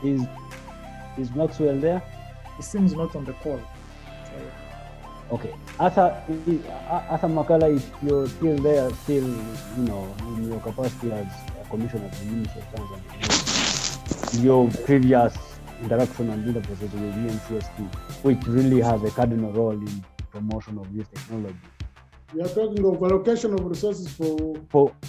Is Maxwell there? He seems not on the call. Okay, Arthur Makara, if you're still there, in your capacity as a commissioner of the Ministry of Science and Technology, your previous interaction and interfaces with UNCST, which really has a cardinal role in promotion of this technology. We are talking of allocation of resources for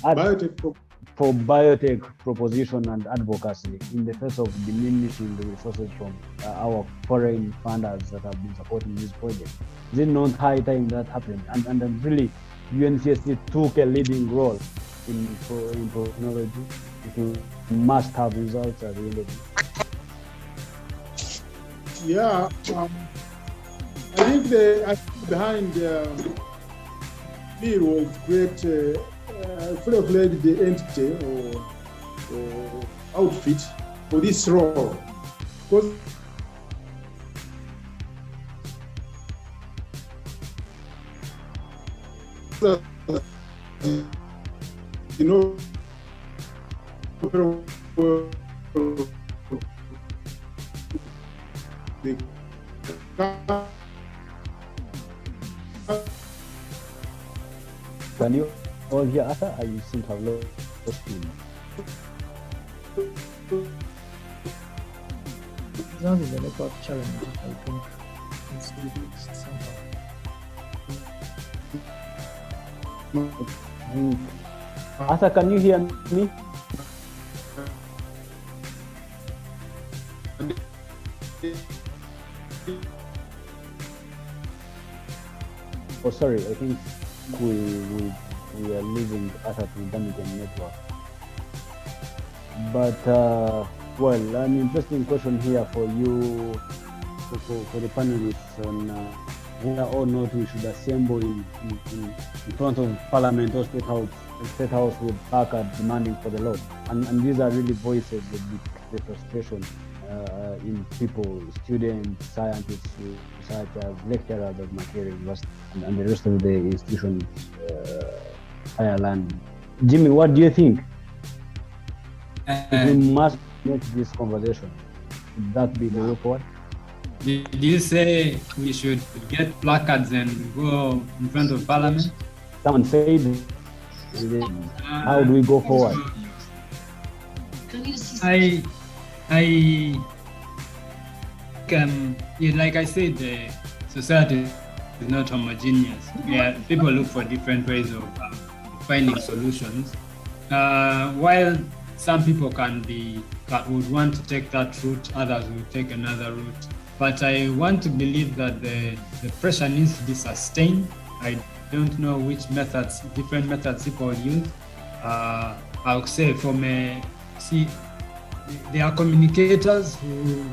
biotech. For biotech proposition and advocacy in the face of diminishing the resources from our foreign funders that have been supporting this project. Is it not high time that happened? And really, UNCST took a leading role in technology. It must have results at the end of it. Yeah, I think the behind bill was create full-fledged entity or outfit for this role. Because Can you all hear Arthur? I seem to have lost him. That is a network challenge, I think. It's fixed somehow. Arthur, can you hear me? Oh, sorry, I think we are losing Arthur to Dominican network. But, well, an interesting question here for you, for the panelists on whether or not we should assemble in front of Parliament or State House with placard demanding for the law. And these are really voices of the frustration in people, students, scientists, such as lecturers at Makara University and the rest of the institutions Ireland. Jimmy, what do you think? We must make this conversation. Would that be the way forward? Did you say we should get placards and go in front of Parliament? Someone said, how do we go forward? Like I said, the society is not homogeneous. People look for different ways of finding solutions. While some people would want to take that route, others will take another route. But I want to believe that the pressure needs to be sustained. I don't know which different methods people use. I would say there are communicators who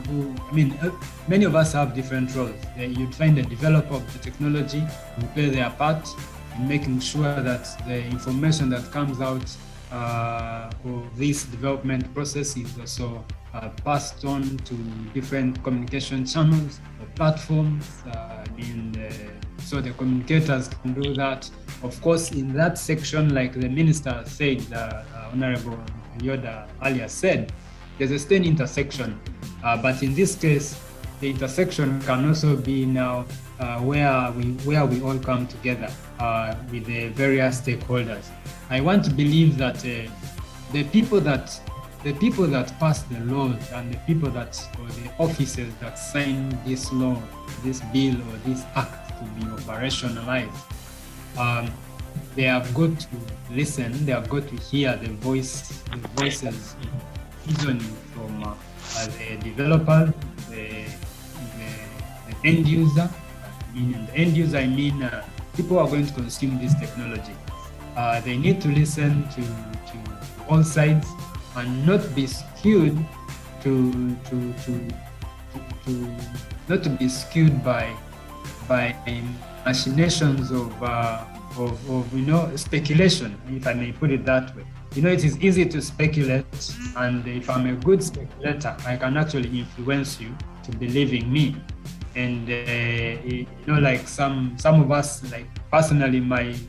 many of us have different roles. You'd find the developer of the technology who play their part in making sure that the information that comes out of this development process is also passed on to different communication channels or platforms. So the communicators can do that. Of course, in that section, like the minister said, Honorable Yoda earlier said, there's a certain intersection. But in this case, the intersection can also be now where we all come together with the various stakeholders. I want to believe that the people that pass the laws and the people or the officers that sign this law, this bill or this act to be operationalized, they have got to listen. They have got to hear the voices reasoning from the developer, the end user. In the end user, I mean people who are going to consume this technology. They need to listen to all sides and not be skewed not to be skewed by machinations of speculation, if I may put it that way. It is easy to speculate, and if I'm a good speculator, I can actually influence you to believing me. And like some of us, like personally,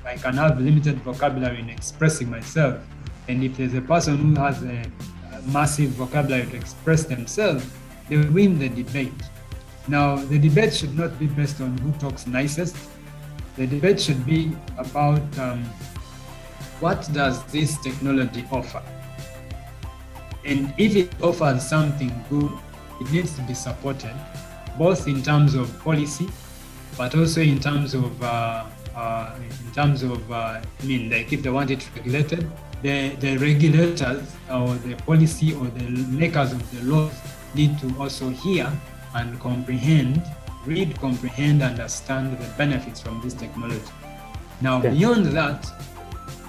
I can have limited vocabulary in expressing myself. And if there's a person who has massive vocabulary to express themselves, they win the debate. Now, the debate should not be based on who talks nicest. The debate should be about what does this technology offer? And if it offers something good, it needs to be supported, both in terms of policy, but also in terms of, like if they want it regulated, the regulators or the policy or the makers of the laws need to also hear and read, comprehend, understand the benefits from this technology. Now, beyond that,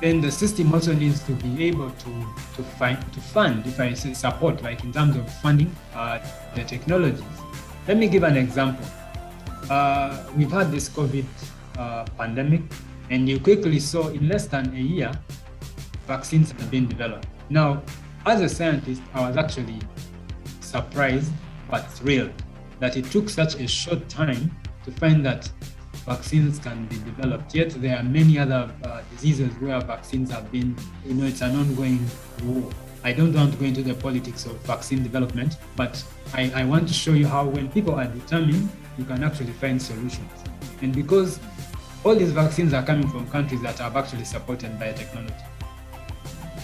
then the system also needs to be able to fund, if I say support, like in terms of funding the technologies. Let me give an example. We've had this COVID pandemic, and you quickly saw in less than a year, vaccines have been developed. Now, as a scientist, I was actually surprised but thrilled that it took such a short time to find that vaccines can be developed. Yet there are many other diseases where vaccines have been, it's an ongoing war. I don't want to go into the politics of vaccine development, but I want to show you how when people are determined, you can actually find solutions. And because all these vaccines are coming from countries that have actually supported biotechnology,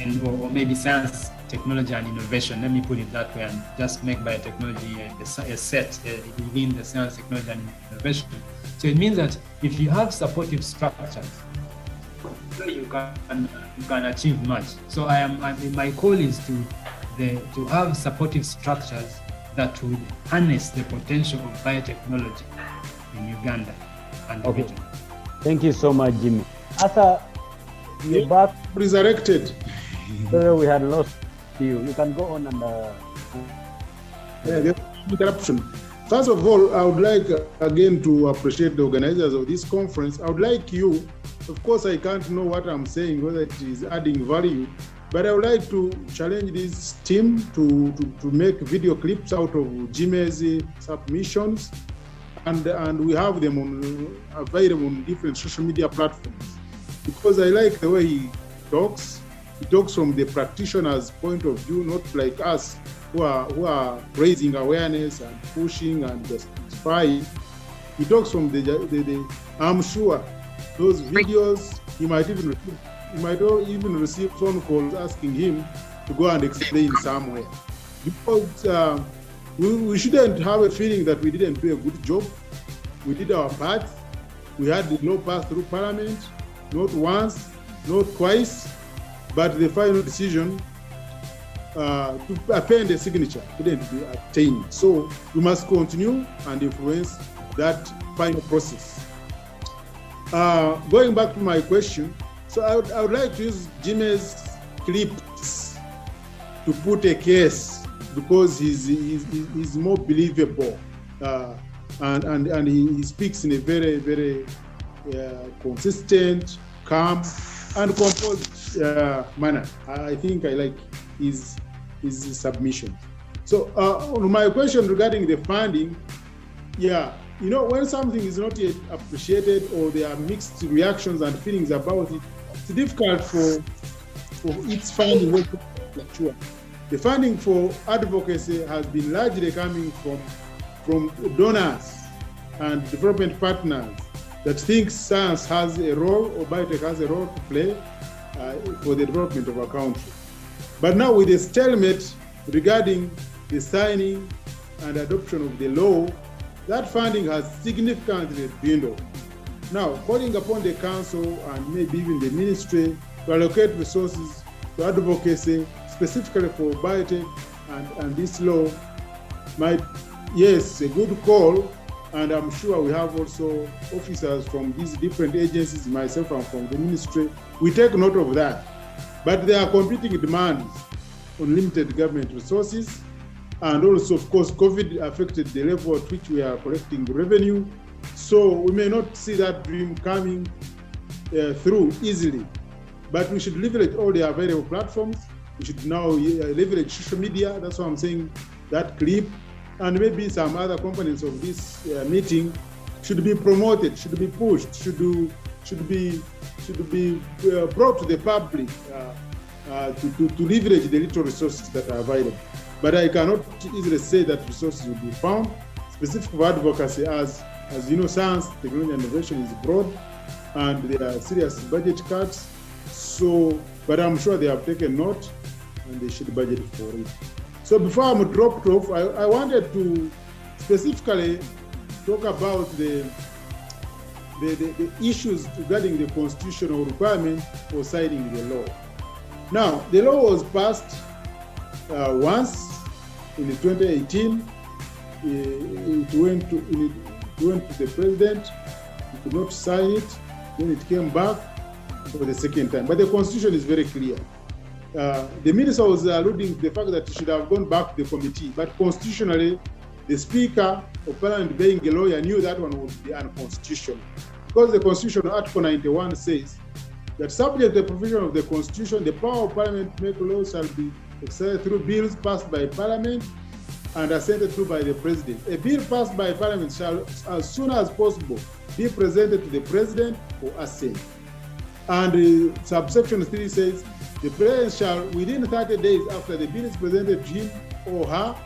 and or maybe science, technology, and innovation. Let me put it that way, and just make biotechnology a set within the science, technology, and innovation. So it means that if you have supportive structures, you can achieve much. So my call is to have supportive structures that would harness the potential of biotechnology in Uganda and the region. Thank you so much, Jimmy. Arthur, you're back. Resurrected. So we had lost you. You can go on and. Interruption. First of all, I would like again to appreciate the organizers of this conference. I would like you, of course, I can't know what I'm saying, whether it is adding value, but I would like to challenge this team to make video clips out of Jimmy's submissions, and we have them available on different social media platforms, because I like the way he talks. He talks from the practitioner's point of view, not like us who are raising awareness and pushing and justifying. He talks from the I'm sure those videos he might even receive phone calls asking him to go and explain somewhere, because we shouldn't have a feeling that we didn't do a good job. We did our part. We had the law passed through Parliament, not once, not twice, but the final decision to append a signature couldn't be obtained. So we must continue and influence that final process. Going back to my question, so I would like to use Jimmy's clips to put a case, because he's more believable, and he speaks in a very, very consistent, calm, and composed manner. I think I like his submission. So on my question regarding the funding, when something is not yet appreciated or there are mixed reactions and feelings about it, it's difficult for its funding to fluctuate. The funding for advocacy has been largely coming from donors and development partners that think science has a role, or biotech has a role to play for the development of our country. But now with the stalemate regarding the signing and adoption of the law, that funding has significantly dwindled. Now, calling upon the council and maybe even the ministry to allocate resources to advocacy, specifically for biotech and this law, a good call. And I'm sure we have also officers from these different agencies, myself and from the ministry. We take note of that. But there are competing demands on limited government resources. And also, of course, COVID affected the level at which we are collecting revenue. So we may not see that dream coming through easily. But we should leverage all the available platforms. We should now leverage social media. That's why I'm saying that clip. And maybe some other components of this meeting should be promoted, should be pushed, should be brought to the public to leverage the little resources that are available. But I cannot easily say that resources will be found. Specific for advocacy, as you know, science, technology, and innovation is broad, and there are serious budget cuts. So, but I'm sure they have taken note, and they should budget for it. So before I'm dropped off, I wanted to specifically talk about the issues regarding the constitutional requirement for signing the law. Now, the law was passed once in 2018. It went to the president. He could not sign it. Then it came back for the second time. But the constitution is very clear. The minister was alluding to the fact that it should have gone back to the committee. But constitutionally, the Speaker of Parliament, being a lawyer, knew that one would be unconstitutional. Because the Constitution, Article 91, says that subject to the provision of the Constitution, the power of Parliament to make laws shall be exercised through bills passed by Parliament and assented to by the President. A bill passed by Parliament shall, as soon as possible, be presented to the President for assent. And subsection 3 says, the President shall, within 30 days after the bill is presented to him or her,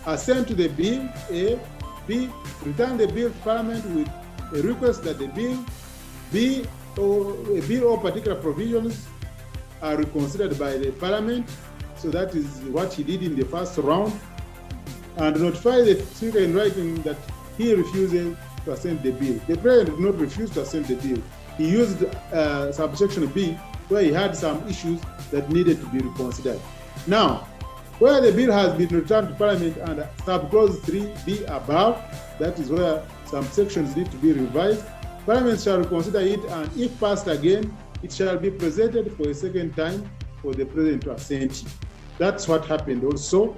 assent to the bill. A. B. Return the bill to Parliament with a request that the bill or particular provisions are reconsidered by the Parliament. So that is what he did in the first round. And notify the Speaker in writing that he refuses to assent the bill. The President did not refuse to assent the bill. He used subsection B, where he had some issues that needed to be reconsidered. Now, where the bill has been returned to Parliament under subclause 3B above, that is where some sections need to be revised, Parliament shall reconsider it, and if passed again, it shall be presented for a second time for the President to assent. That's what happened also.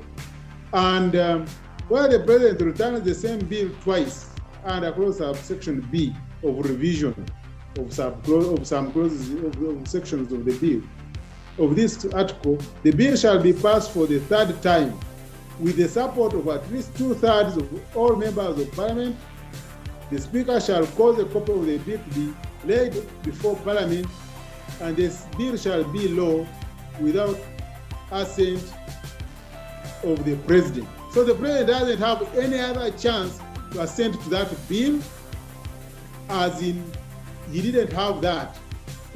And where the President returns the same bill twice under clause subsection B of revision of some clauses of sections of the bill, of this article, the bill shall be passed for the third time with the support of at least 2/3 of all members of Parliament. The Speaker shall cause a copy of the bill to be laid before Parliament, and this bill shall be law without assent of the President. So the President doesn't have any other chance to assent to that bill, as in he didn't have that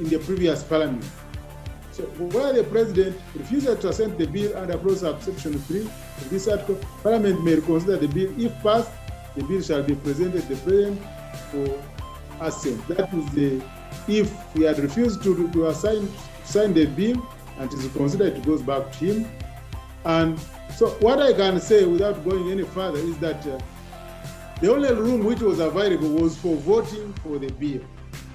in the previous Parliament. So where the President refuses to assent the bill under clause subsection 3 of this article, Parliament may reconsider the bill. If passed, the bill shall be presented to the President for assent. That is if he had refused to sign the bill and it is considered, it goes back to him. And so what I can say without going any further is that the only room which was available was for voting for the bill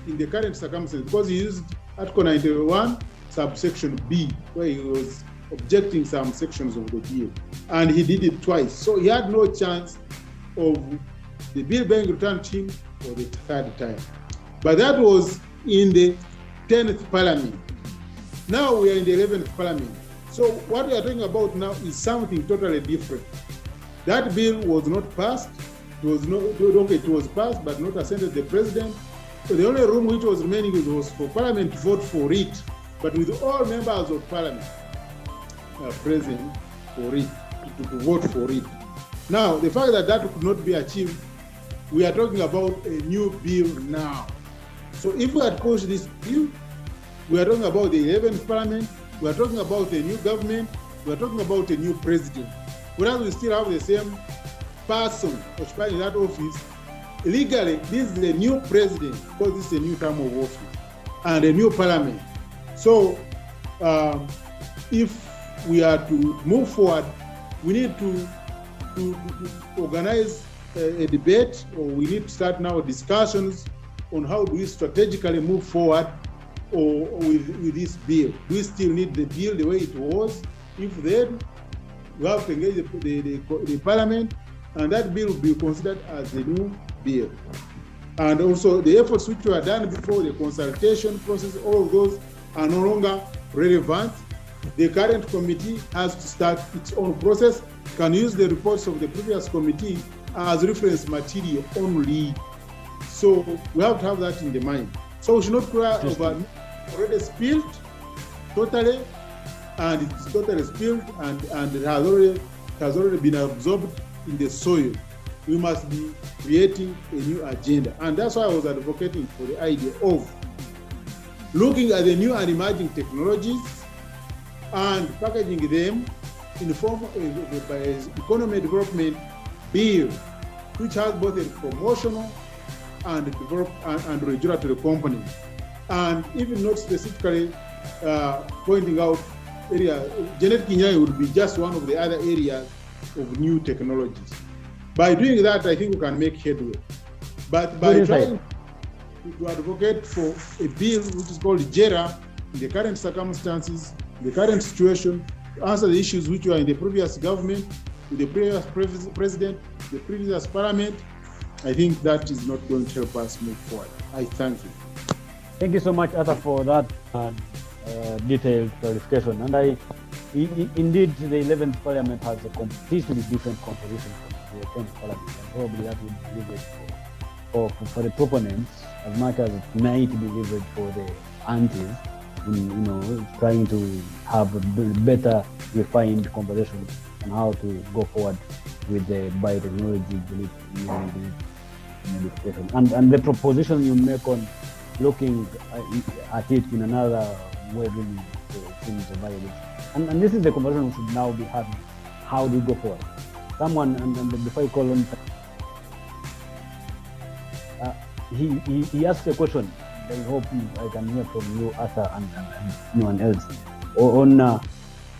in the current circumstances, because he used Article 91, subsection B, where he was objecting some sections of the bill, and he did it twice. So he had no chance of the bill being returned to him for the third time. But that was in the 10th Parliament. Now we are in the 11th Parliament. So what we are talking about now is something totally different. That bill was not passed. It was passed, but not assented to the President. So the only room which was remaining was for Parliament to vote for it, but with all members of Parliament present for it, to vote for it. Now, the fact that that could not be achieved, we are talking about a new bill now. So if we had pushed this bill, we are talking about the 11th Parliament, we are talking about a new government, we are talking about a new president. Whereas we still have the same person occupying that office, legally, this is a new president, because this is a new term of office, and a new parliament. So if we are to move forward, we need to organize a debate, or we need to start now discussions on how do we strategically move forward or with this bill. We still need the bill the way it was. If then, we have to engage the parliament, and that bill will be considered as a new bill. And also the efforts which were done before, the consultation process, all of those are no longer relevant. The current committee has to start its own process, can use the reports of the previous committee as reference material only. So we have to have that in the mind. So we should not cry over already spilled totally, and it's totally spilled and it has already been absorbed in the soil. We must be creating a new agenda. And that's why I was advocating for the idea of looking at the new and emerging technologies and packaging them in the form of an economy development bill, which has both a promotional and regulatory component. And even not specifically pointing out areas, genetic engineering would be just one of the other areas of new technologies. By doing that, I think we can make headway. But by trying to advocate for a bill which is called JERA, in the current circumstances, the current situation, to answer the issues which were in the previous government, with the previous president, the previous parliament, I think that is not going to help us move forward. I thank you. Thank you so much, Arthur, for that detailed clarification. And indeed, the 11th Parliament has a completely different composition from the 10th Parliament, and probably that would be leverage for the proponents as much as it might be leverage for the antis, trying to have a better refined conversation on how to go forward with the biotechnology modification. And the proposition you make on looking at it in another way really seems viable. And this is the conversation we should now be having. How do we go forward? Someone, and before I call on, he asked a question. I hope I can hear from you, Arthur, and anyone else. On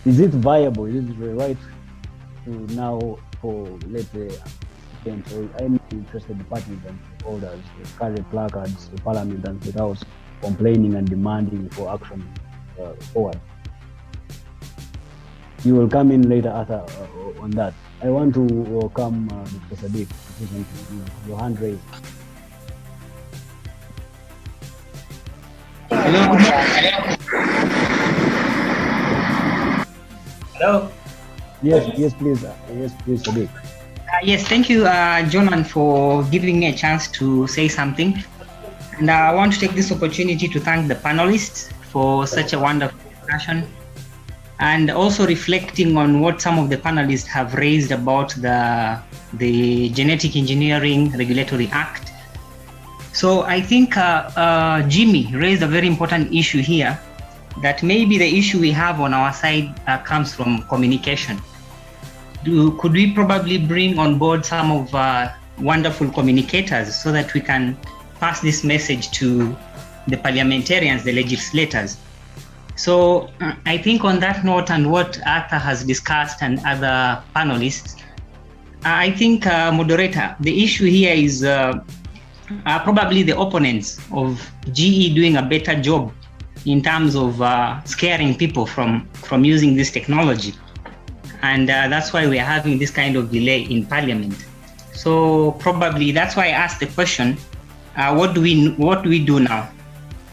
is it viable? Is it right to now for, let's say, or any interested parties and holders carry placards to Parliament and State House complaining and demanding for action forward? You will come in later, Arthur, on that. I want to welcome Dr. Sadiq. Your hand raised. Hello. Yes, please. Yes, please, Sadiq. Yes, thank you, Jonan, for giving me a chance to say something. And I want to take this opportunity to thank the panelists for such a wonderful discussion, and also reflecting on what some of the panelists have raised about the Genetic Engineering Regulatory Act. So I think Jimmy raised a very important issue here, that maybe the issue we have on our side comes from communication. Could we probably bring on board some of wonderful communicators so that we can pass this message to the parliamentarians, the legislators? So I think on that note, and what Arthur has discussed and other panelists, I think, moderator, the issue here is probably the opponents of GE doing a better job in terms of scaring people from using this technology. And that's why we are having this kind of delay in Parliament. So probably that's why I asked the question, what do we do now?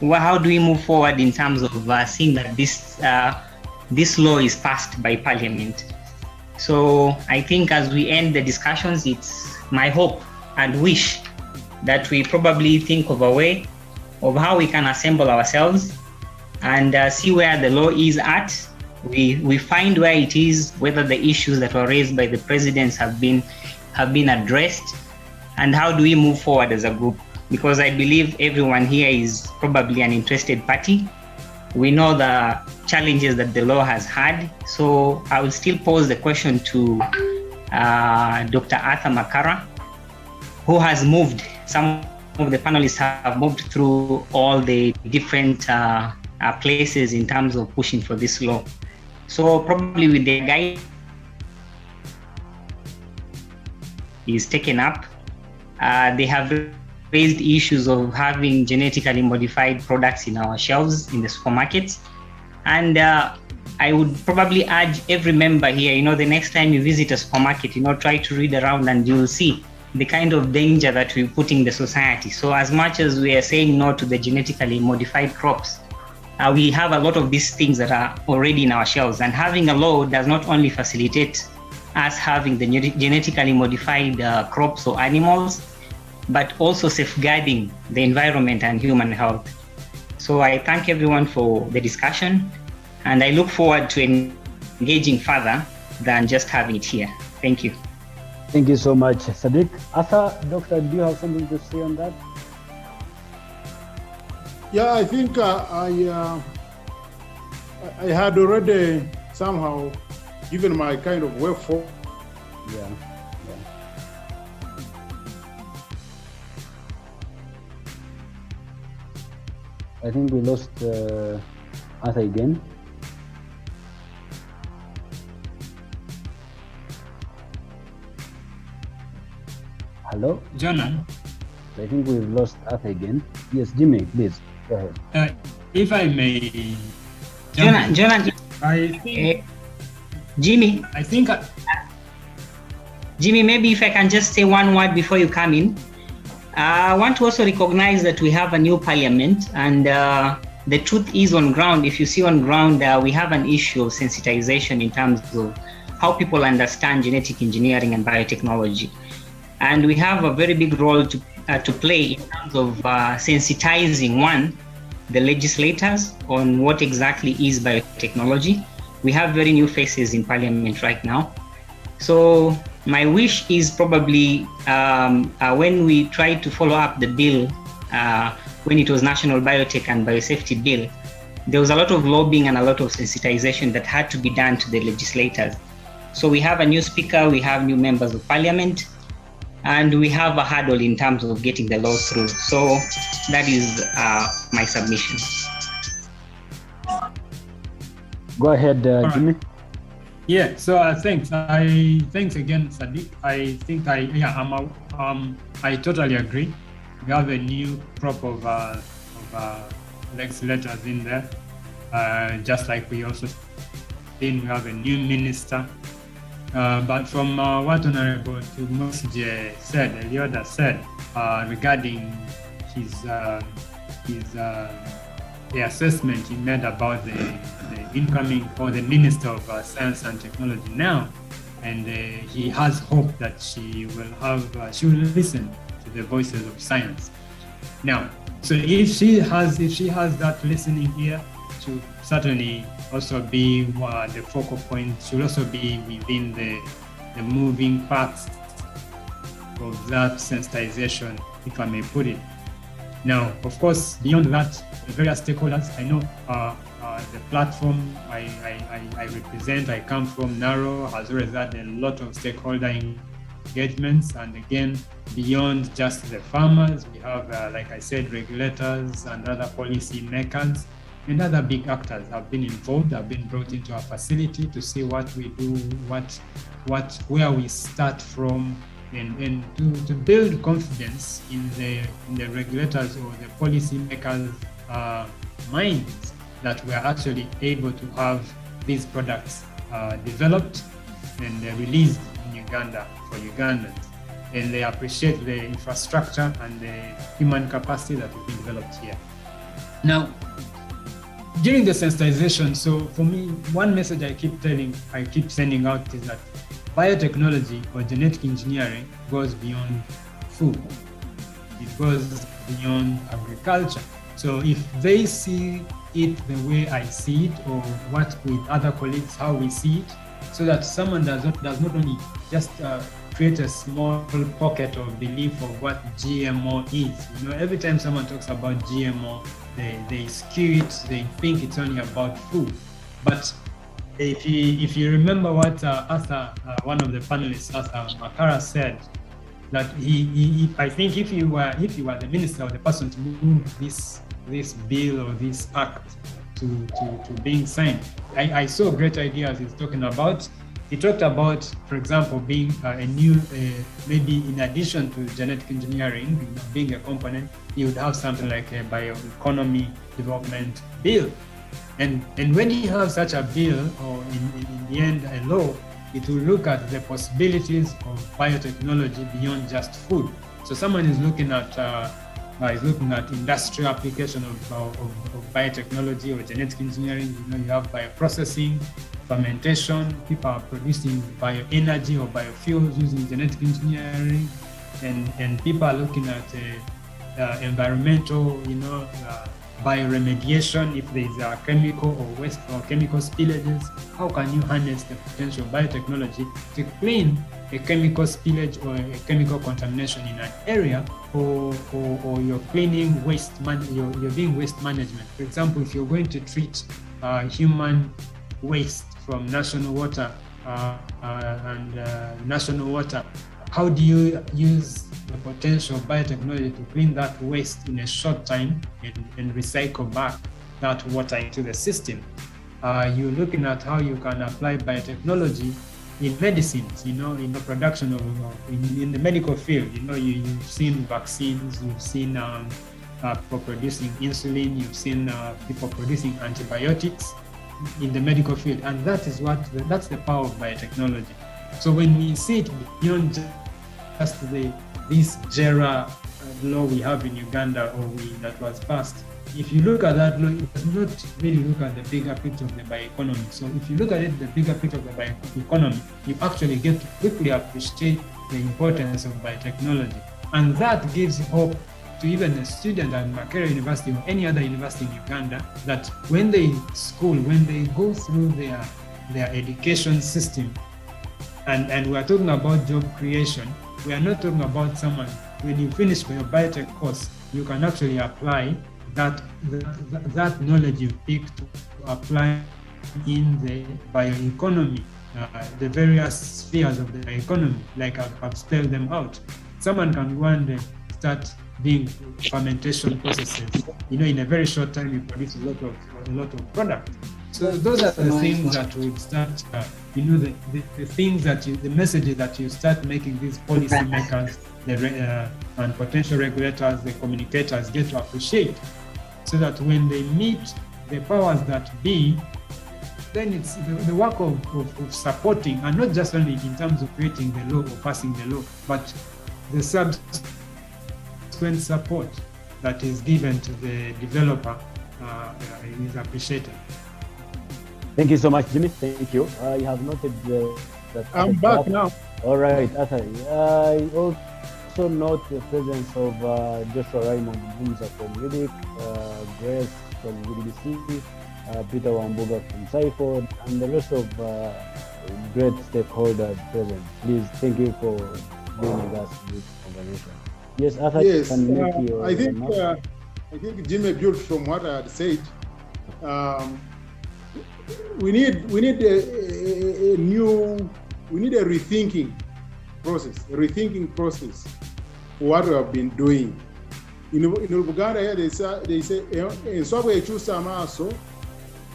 How do we move forward in terms of seeing that this law is passed by Parliament? So I think as we end the discussions, it's my hope and wish that we probably think of a way of how we can assemble ourselves and see where the law is at. We find where it is, whether the issues that were raised by the presidents have been addressed, and how do we move forward as a group? Because I believe everyone here is probably an interested party. We know the challenges that the law has had. So I will still pose the question to Dr. Arthur Makara, who has moved. Some of the panelists have moved through all the different places in terms of pushing for this law. So probably with the guide is taken up, they have raised issues of having genetically modified products in our shelves in the supermarkets. And I would probably urge every member here, the next time you visit a supermarket, try to read around and you'll see the kind of danger that we're putting the society. So as much as we are saying no to the genetically modified crops, we have a lot of these things that are already in our shelves, and having a law does not only facilitate us having the genetically modified crops or animals, but also safeguarding the environment and human health. So I thank everyone for the discussion, And I look forward to engaging further than just having it here. Thank you. Thank you so much, Sadiq. Arthur, Doctor, do you have something to say on that? Yeah, I think I had already somehow given my kind of way forward. Yeah. I think we lost Arthur again. Hello? Jonan? I think we've lost Arthur again. Yes, Jimmy, please, go ahead. If I may... Jonan, I think... Jimmy? I think... Jimmy, maybe if I can just say one word before you come in. I want to also recognize that we have a new parliament, and the truth is on ground. If you see on ground, we have an issue of sensitization in terms of how people understand genetic engineering and biotechnology. And we have a very big role to play in terms of sensitizing, the legislators on what exactly is biotechnology. We have very new faces in parliament right now. So my wish is probably when we try to follow up the bill, when it was National Biotech and Biosafety Bill, there was a lot of lobbying and a lot of sensitization that had to be done to the legislators. So we have a new speaker, we have new members of parliament, and we have a hurdle in terms of getting the law through. So that is my submission. Go ahead, Jimmy. Right. Yeah, so thanks again, Sadiq. I think I totally agree. We have a new crop of legislators in there, just like we also we have a new minister. But from what Honorable Moses said, Elioda said, regarding the assessment he made about the incoming or the Minister of Science and Technology now, and he has hope that she will listen to the voices of science. Now, so if she has that listening ear, she'll certainly also be the focal point. She'll also be within the moving parts of that sensitization, if I may put it. Now, of course, beyond that, the various stakeholders, I know the platform I represent, I come from, NARO, has always had a lot of stakeholder engagements. And again, beyond just the farmers, we have, like I said, regulators and other policy makers and other big actors have been involved, have been brought into our facility to see what we do, where we start from, and to build confidence in the regulators or the policy makers' minds that we are actually able to have these products developed and released in Uganda for Ugandans. And they appreciate the infrastructure and the human capacity that has been developed here. Now, during the sensitization, so for me, one message I keep sending out is that biotechnology or genetic engineering goes beyond food. It goes beyond agriculture. So if they see it the way I see it, or what with other colleagues, how we see it, so that someone does not only just create a small pocket of belief of what GMO is. You know, every time someone talks about GMO, they skew it, they think it's only about food. But if you remember what Arthur, one of the panelists, Arthur Makara, said, that I think if you were the minister or the person to move this bill or this act to being signed, I saw great ideas he's talking about. He talked about, for example, being a new, maybe in addition to genetic engineering, being a component, you would have something like a bioeconomy development bill. And when you have such a bill, or in the end a law, it will look at the possibilities of biotechnology beyond just food. So someone is looking at industrial application of biotechnology or genetic engineering. You know, you have bioprocessing, fermentation. People are producing bioenergy or biofuels using genetic engineering, and people are looking at environmental, bioremediation if there is a chemical or waste or chemical spillages? How can you harness the potential of biotechnology to clean a chemical spillage or a chemical contamination in an area, or you're cleaning waste, you're doing waste management? For example, if you're going to treat human waste from national water national water, how do you use the potential of biotechnology to clean that waste in a short time and recycle back that water into the system? You're looking at how you can apply biotechnology in medicines, in the production of, in the medical field. You've seen vaccines, you've seen people producing insulin, you've seen people producing antibiotics in the medical field, and that's the power of biotechnology. So when we see it beyond just this JERA law we have in Uganda, that was passed, if you look at that law, it does not really look at the bigger picture of the bioeconomy. So if you look at it, the bigger picture of the bioeconomy, you actually get to quickly appreciate the importance of biotechnology. And that gives hope to even a student at Makara University or any other university in Uganda, that when they go through their education system, and we are talking about job creation, we are not talking about someone, when you finish your biotech course, you can actually apply that knowledge you picked to apply in the bioeconomy, the various spheres of the bioeconomy, like I've spelled them out. Someone can go and start doing fermentation processes. In a very short time, you produce a lot of product. So those are the things that will start, the things the messages that you start making these policymakers, and potential regulators, the communicators get to appreciate, so that when they meet the powers that be, then it's the work of supporting, and not just only in terms of creating the law or passing the law, but the subsequent support that is given to the developer is appreciated. Thank you so much, Jimmy. Thank you. I have noted that. I'm back now. All right, Arthur. I also note the presence of Joshua Raymond Bumza from UDIC, Grace from UDBC, Peter Wambuga from SciFord, and the rest of great stakeholders present. Please, thank you for being with us in this conversation. Yes, Arthur, yes, can make your I think Jimmy built from what I had said. We need a rethinking process for what we have been doing. In Uganda here, they say "Enswabwe ekyusa amaaso,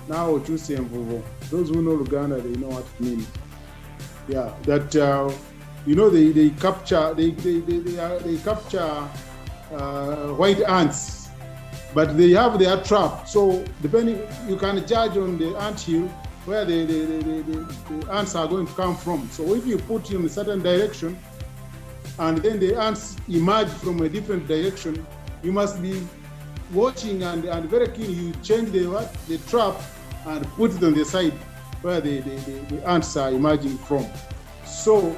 naawe okyusa envubu." Those who know Uganda, they know what it means. Yeah, that they capture white ants. But they have their trap, so depending, you can judge on the ant hill where the ants are going to come from. So if you put in a certain direction, and then the ants emerge from a different direction, you must be watching and very keen. You change the trap and put it on the side where the ants are emerging from. So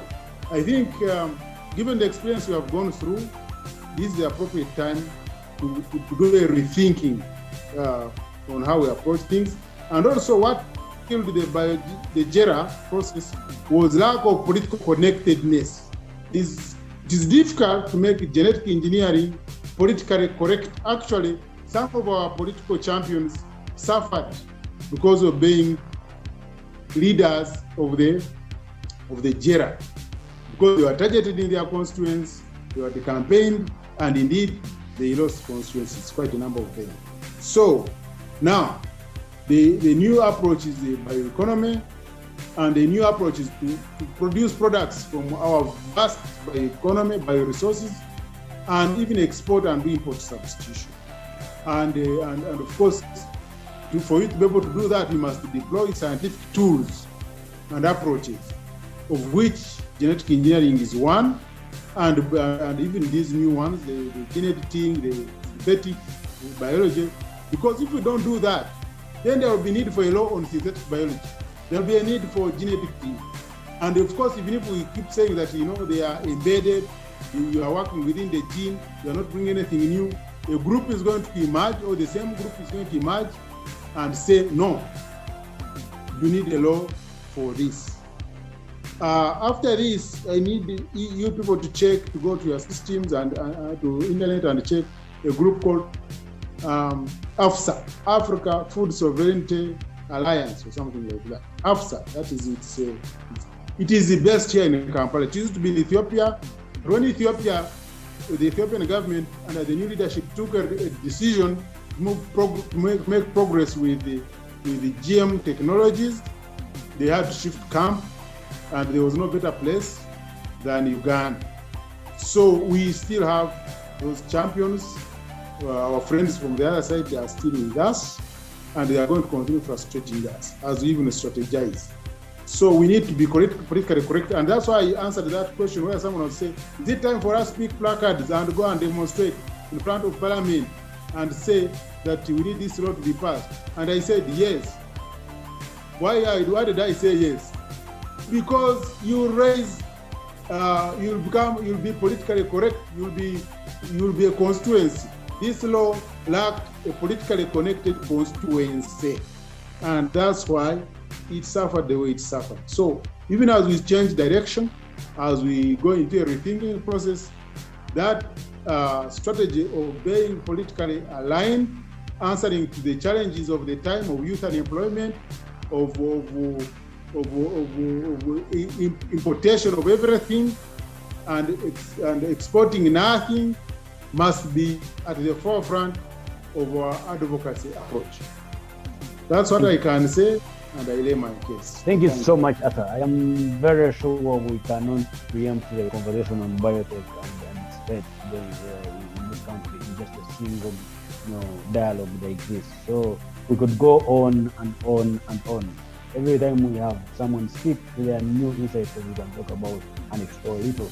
I think, given the experience we have gone through, this is the appropriate time to do a rethinking on how we approach things. And also what killed the JERA process was lack of political connectedness. It is difficult to make genetic engineering politically correct. Actually, some of our political champions suffered because of being leaders of the JERA, because they were targeted in their constituents, they were campaigned, and indeed they lost constituencies, quite a number of them. So now, the new approach is the bioeconomy, and the new approach is to produce products from our vast bioeconomy, bioresources, and even export and import substitution. And of course, for you to be able to do that, you must deploy scientific tools and approaches, of which genetic engineering is one. And even these new ones, the gene editing, the synthetic biology, because if we don't do that, then there will be need for a law on synthetic biology. There will be a need for gene editing. And of course, even if we keep saying that, they are embedded, you are working within the gene, you are not bringing anything new, a group is going to emerge, or the same group is going to emerge and say, no, you need a law for this. After this, I need you people to check, to go to your systems and to internet and check a group called AFSA, Africa Food Sovereignty Alliance, or something like that. AFSA, that is it is the best here in Kampala. It used to be in Ethiopia. When Ethiopia, the Ethiopian government under the new leadership took a decision to make progress with the GM technologies, they had to shift camp, and there was no better place than Uganda. So we still have those champions. Our friends from the other side, they are still with us, and they are going to continue frustrating us as we even strategize. So we need to be politically correct, and that's why I answered that question where someone would say, is it time for us to pick placards and go and demonstrate in front of Parliament and say that we need this law to be passed? And I said yes. Why did I say yes? Because you raise, you'll be politically correct, you'll be a constituency. This law lacked a politically connected constituency, and that's why it suffered the way it suffered. So even as we change direction, as we go into a rethinking process, that strategy of being politically aligned, answering to the challenges of the time of youth unemployment, of importation of everything, and exporting nothing, must be at the forefront of our advocacy approach. That's what I can say, and I lay my case. Thank you so much, Arthur. I am very sure we cannot preempt the conversation on biotech and state in this country in just a single dialogue like this. So we could go on and on and on. Every time we have someone speak, there are new insights that we can talk about and explore little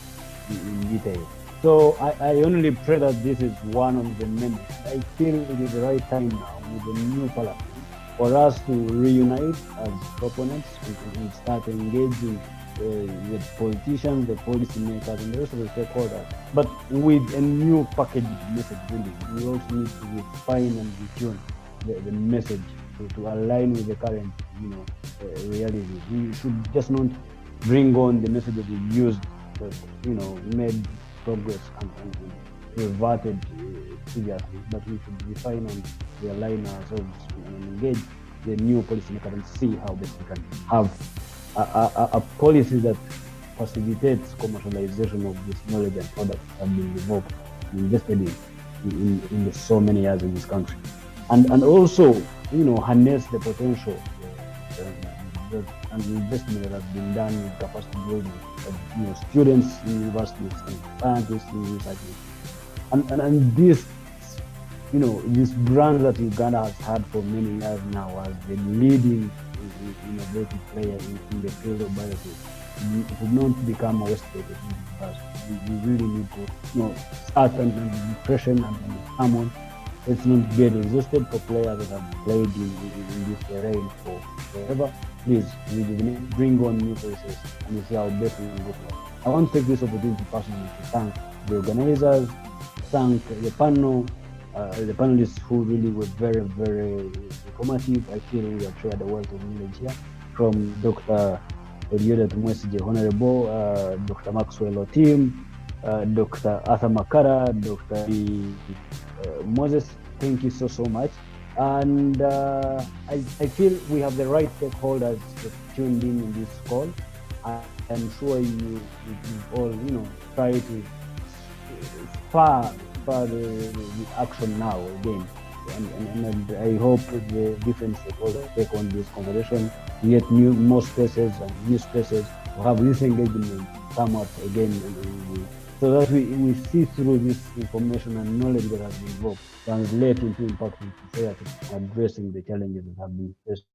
in detail. So I only pray that this is one of the many. I feel it is the right time now with the new parliament for us to reunite as proponents and start engaging with politicians, the policymakers, and the rest of the stakeholders, but with a new packaged message. Really, we also need to refine and retune the message to align with the current, reality. We should just not bring on the message that we used, made progress and reverted previously, but we should refine and realign ourselves and engage the new policymakers and see how best we can have a policy that facilitates commercialization of this knowledge and products that have been developed and invested in so many years in this country, and also harness the potential and the investment that has been done in capacity building of students in universities and scientists in researchers, and this this brand that Uganda has had for many years now as the leading innovative player in the field of biotech. It would not become a wasted opportunity. We really need to start under depression and someone. Let's not get exhausted for players that have played in this terrain for forever. Please rejuvenate, bring on new places, and we see how best we can go forward. I want to take this opportunity personally to thank the organizers, thank the panel, the panelists who really were very, very informative. I feel we have shared a wealth of knowledge here, from Dr. Elioda Tumwesije, Honorable, Dr. Maxwell Otim, Dr. Arthur Makara, Dr. Moses. Thank you so much. And I feel we have the right stakeholders tuned in this call. I'm sure you all try to spur the action now again, and I hope the different stakeholders take on this conversation, get more spaces and new spaces to have this engagement come up again, so that we see through this information and knowledge that has been developed translate into impact in society, addressing the challenges that have been faced